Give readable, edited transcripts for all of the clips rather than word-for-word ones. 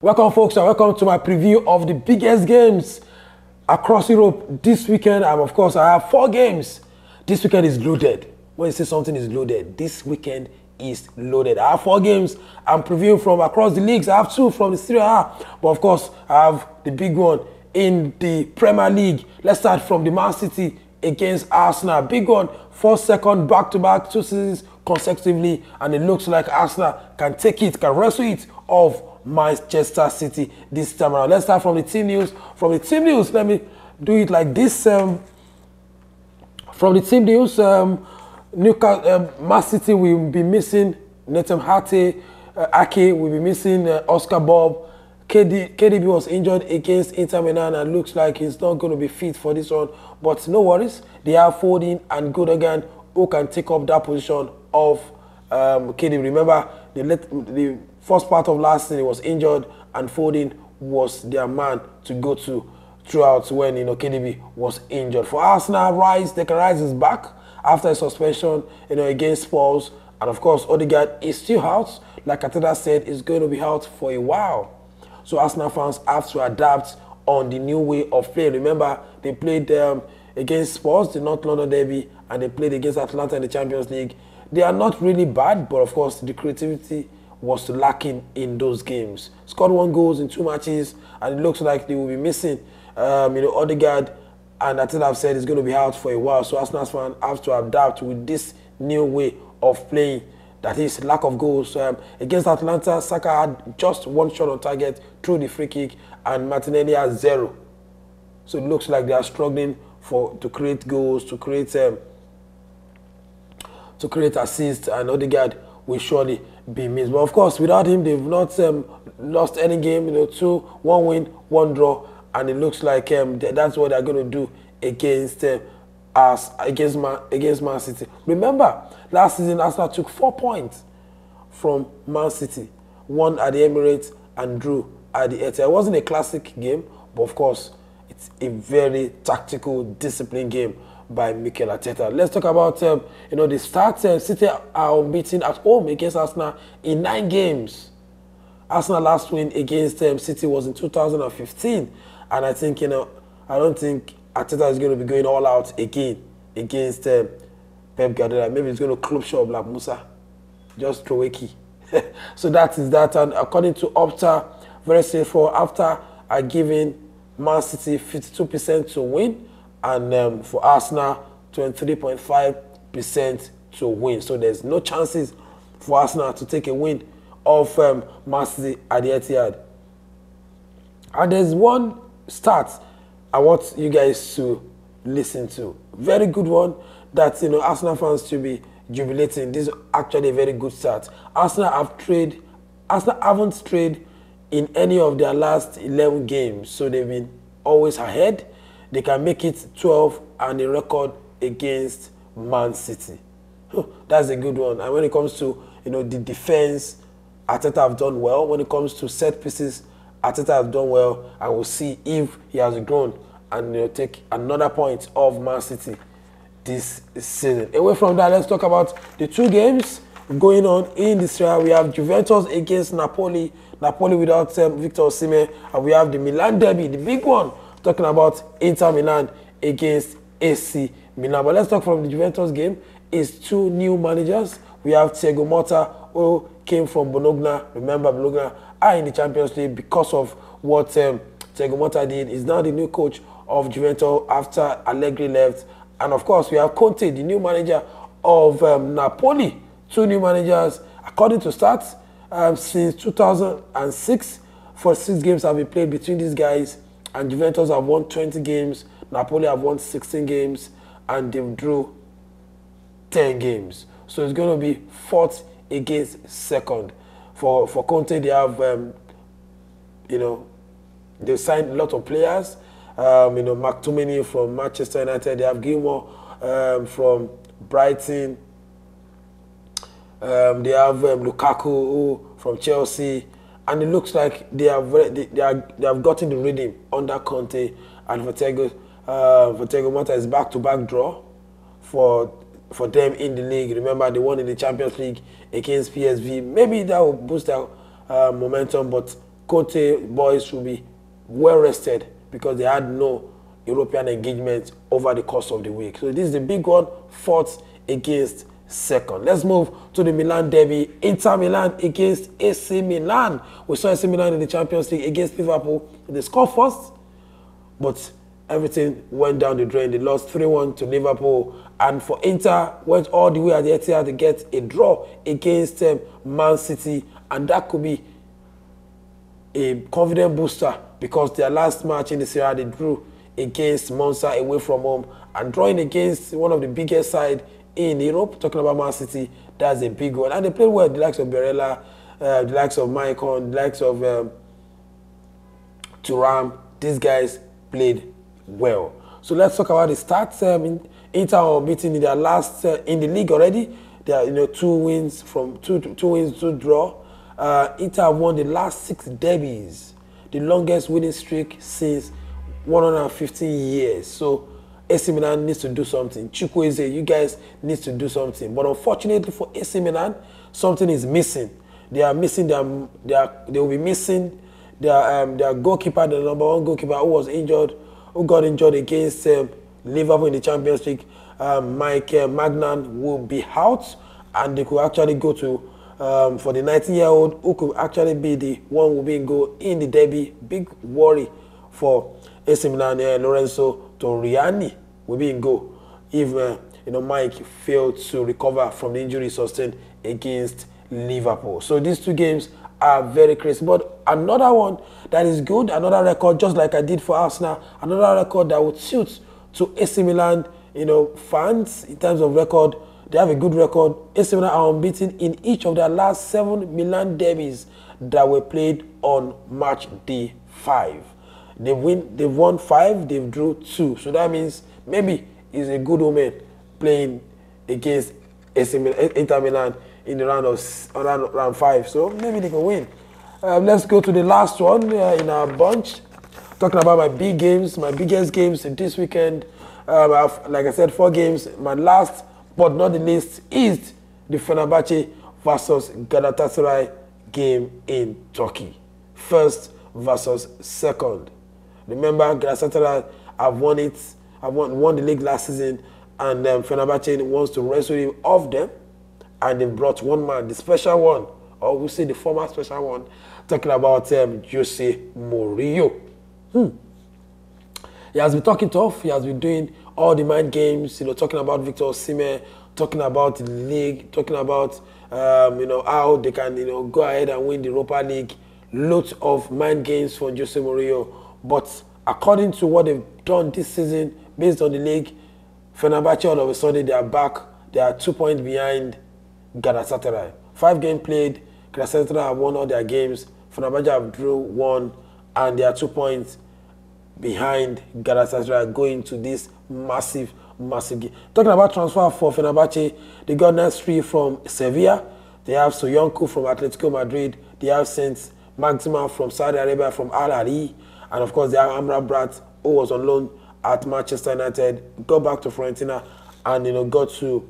Welcome, folks, and welcome to my preview of the biggest games across Europe this weekend. And of course, I have 4 games. This weekend is loaded. When you say something is loaded, this weekend is loaded. I have 4 games I'm previewing from across the leagues. I have 2 from the Serie A, but of course, I have the big one in the Premier League. Let's start from the Man City against Arsenal. Big one, 4-2 back-to-back, 2 seasons consecutively, and it looks like Arsenal can take it, can wrestle it off Manchester City this time around. Let's start from the team news. From the team news, let me do it like this. From the team news, Man City will be missing Nathan Ake. Ake will be missing Oscar Bob. KDB was injured against Inter Milan and looks like he's not going to be fit for this one. But no worries, they have Foden and Gundogan who can take up that position of KDB. Remember, the first part of last season he was injured, and Foden was their man to go to throughout when KDB was injured. For Arsenal, Declan Rice is back after a suspension against Spurs, and of course Odegaard is still out. Like Ateta said, is going to be out for a while. So Arsenal fans have to adapt on the new way of play. Remember, they played against Spurs, the North London derby, and they played against Atlanta in the Champions League. They are not really bad, but of course the creativity was lacking in those games. Scored 1 goal in 2 matches, and it looks like they will be missing Odegaard, and Ateta have said it's going to be out for a while. So Arsenal fans have to adapt with this new way of playing. That is lack of goals. Against Atlanta, Saka had just 1 shot on target through the free kick, and Martinelli has 0. So it looks like they are struggling to create goals, to create assists, and Odegaard will surely be missed. But of course, without him, they've not lost any game. 1 win, 1 draw, and it looks like that's what they're going to do against Man City. Remember, last season Arsenal took 4 points from Man City, 1 at the Emirates and drew at the Etihad. It wasn't a classic game, but of course, it's a very tactical, disciplined game by Mikel Arteta. Let's talk about the start. City are unbeaten at home against Arsenal in 9 games. Arsenal last win against City was in 2015, and I think I don't think Arteta is going to be going all out again against Pep Guardiola. Maybe he's going to club shop like Musa, just throw a key. So that is that. And according to Opta, very straightforward. After giving Man City 52% to win, and for Arsenal 23.5% to win. So there's no chances for Arsenal to take a win of Man City at the Etihad. And there's one stat I want you guys to listen to. Very good one that Arsenal fans should be jubilating. This is actually a very good stat. Arsenal haven't strayed in any of their last 11 games, so they've been always ahead. They can make it 12 and a record against Man City. That's a good one. And when it comes to the defense, Arteta have done well. When it comes to set pieces, Arteta has done well, and we'll see if he has grown and take another point of Man City this season. Away from that, let's talk about the 2 games going on in this area. We have Juventus against Napoli. Napoli without Victor Osimhen, and we have the Milan derby, the big one, talking about Inter Milan against AC Milan. But let's talk from the Juventus game. It's 2 new managers. We have Thiago Motta, who came from Bologna. Remember, Bologna are in the Champions League because of what Thiago Motta did. He's now the new coach of Juventus after Allegri left. And of course, we have Conte, the new manager of Napoli. 2 new managers, according to stats, since 2006. 46 games have been played between these guys, and Juventus have won 20 games, Napoli have won 16 games, and they've drew 10 games. So it's going to be 4th against 2nd. For Conte, they have, they signed a lot of players. McTominay from Manchester United. They have Gilmore from Brighton. They have Lukaku from Chelsea, and it looks like they have gotten the rhythm under Conte. And for Thiago Motta is back-to-back draw for them in the league. Remember, they won in the Champions League against PSV. Maybe that will boost their momentum, but Conte boys should be well rested because they had no European engagement over the course of the week. So this is the big one, fourth against second. Let's move to the Milan derby. Inter Milan against AC Milan. We saw AC Milan in the Champions League against Liverpool. They scored first, but everything went down the drain. They lost 3-1 to Liverpool. And for Inter, went all the way at the Etihad to get a draw against Man City. And that could be a confident booster because their last match in the Serie A, they drew against Monza away from home. And drawing against one of the biggest side in Europe, talking about Man City, that's a big one. And they played well, the likes of Barella, the likes of Maicon, the likes of Thuram. These guys played well. So let's talk about the stats. Inter are beaten in their last in the league already. They are 2 wins from two wins, 2 draw. Inter have won the last 6 derbies, the longest winning streak since 115 years. So AC Milan needs to do something. Chukwueze, you guys need to do something. But unfortunately for AC Milan, something is missing. They are missing they will be missing their goalkeeper, the number 1 goalkeeper who was injured, who got injured against Liverpool in the Champions League. Mike Magnan will be out, and they could actually go to for the 19-year-old who could actually be the one who will be in goal in the derby. Big worry for AC Milan. Lorenzo Torriani will be in goal if Mike failed to recover from the injury sustained against Liverpool. So these 2 games are very crazy. But another one that is good, another record, just like I did for Arsenal, another record that would suit to AC Milan, fans in terms of record. They have a good record. AC Milan are unbeaten in each of their last 7 Milan derbies that were played on match day 5. They've won 5, they've drew 2. So that means maybe it's a good omen playing against Inter Milan in the round 5. So maybe they can win. Let's go to the last one in our bunch. Talking about my big games, my biggest games this weekend. I have, like I said, 4 games. My last, but not the least, is the Fenerbahce versus Galatasaray game in Turkey. First versus second. Remember, Galatasaray have won it. Won the league last season, and Fenerbahce wants to wrestle him off them, and they brought one man, the special one, or we say the former special one, talking about Jose Mourinho. He has been talking tough. He has been doing all the mind games, talking about Victor Osimhen, talking about the league, talking about how they can go ahead and win the Europa League. Lots of mind games for Jose Mourinho. But according to what they've done this season, based on the league, Fenerbahce all of a sudden they are back. They are 2 points behind Galatasaray. 5 games played. Galatasaray have won all their games. Fenerbahce have drew 1, and they are 2 points behind Galatasaray going to this massive game. Talking about transfer for Fenerbahce, they got Nasri from Sevilla. They have Soyuncu from Atletico Madrid. They have Saint Maxima from Saudi Arabia, from Al Ahly. And of course, they have Amrabat, who was on loan at Manchester United, got back to Fiorentina, and got to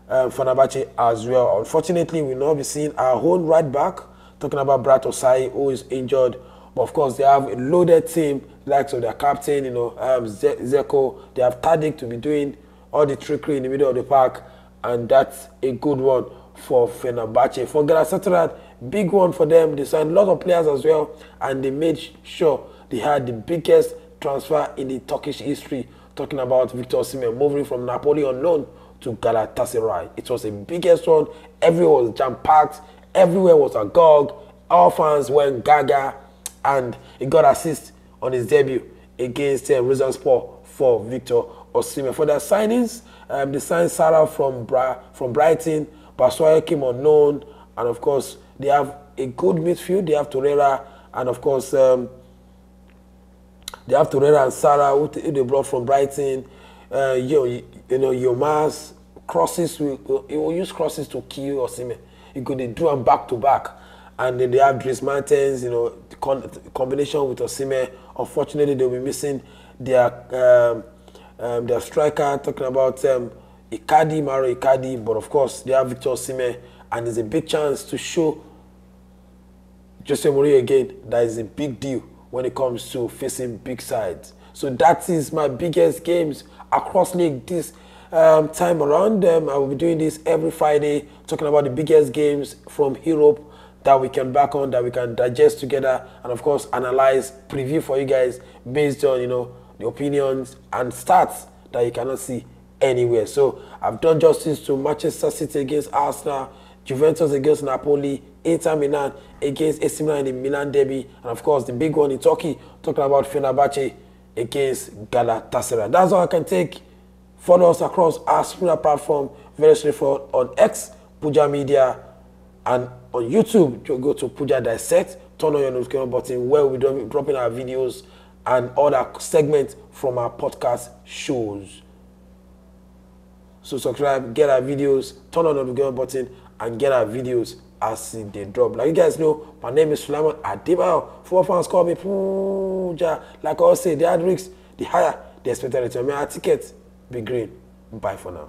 Fenerbahce as well. Unfortunately, we'll not be seeing our own right back. Talking about Brat Osai, who is injured. But of course, they have a loaded team, likes of their captain, Zeko. They have Tadic to be doing all the trickery in the middle of the park, and that's a good one for Fenerbahce. For Galatasaray, big one for them. They signed a lot of players as well, and they made sure they had the biggest transfer in the Turkish history. Talking about Victor Osimhen moving from Napoli on loan to Galatasaray. It was the biggest one. Everywhere was jam-packed. Everywhere was agog. All fans went gaga. And he got assist on his debut against Rizanspor for Victor Osimhen. For their signings, they signed Sarah from Brighton. Batshuayi came on loan. And of course, they have a good midfield. They have Torreira. And of course, they have Torreira and Sarah, who they brought from Brighton. Yilmaz, crosses, he will use crosses to kill Osimhen. He could do them back to back. And then they have Dries Mertens, combination with Osimhen. Unfortunately, they'll be missing their striker, talking about Icardi, Mauro Icardi. But of course, they have Victor Osimhen, and there's a big chance to show Jose Mourinho again, that is a big deal when it comes to facing big sides. So that is my biggest games across league this time around. I will be doing this every Friday, talking about the biggest games from Europe that we can back on, that we can digest together, and of course analyze, preview for you guys based on the opinions and stats that you cannot see anywhere. So I've done justice to Manchester City against Arsenal, Juventus against Napoli, Inter Milan against AC Milan in the Milan derby, and of course the big one in Turkey, talking about Fenerbahce against Galatasaray. That's all I can take. Follow us across our similar platform, very straightforward, on X, Puja Media, and on YouTube. Go to Puja Dissect, turn on your notification button where we'll be dropping our videos and other segments from our podcast shows. So subscribe, get our videos, turn on the notification button, and get our videos as they drop. Like you guys know, my name is Sulaiman Adebayo. Football fans call me Puja. Like I always say, the higher risks, the higher the expected return. May our tickets be green. Bye for now.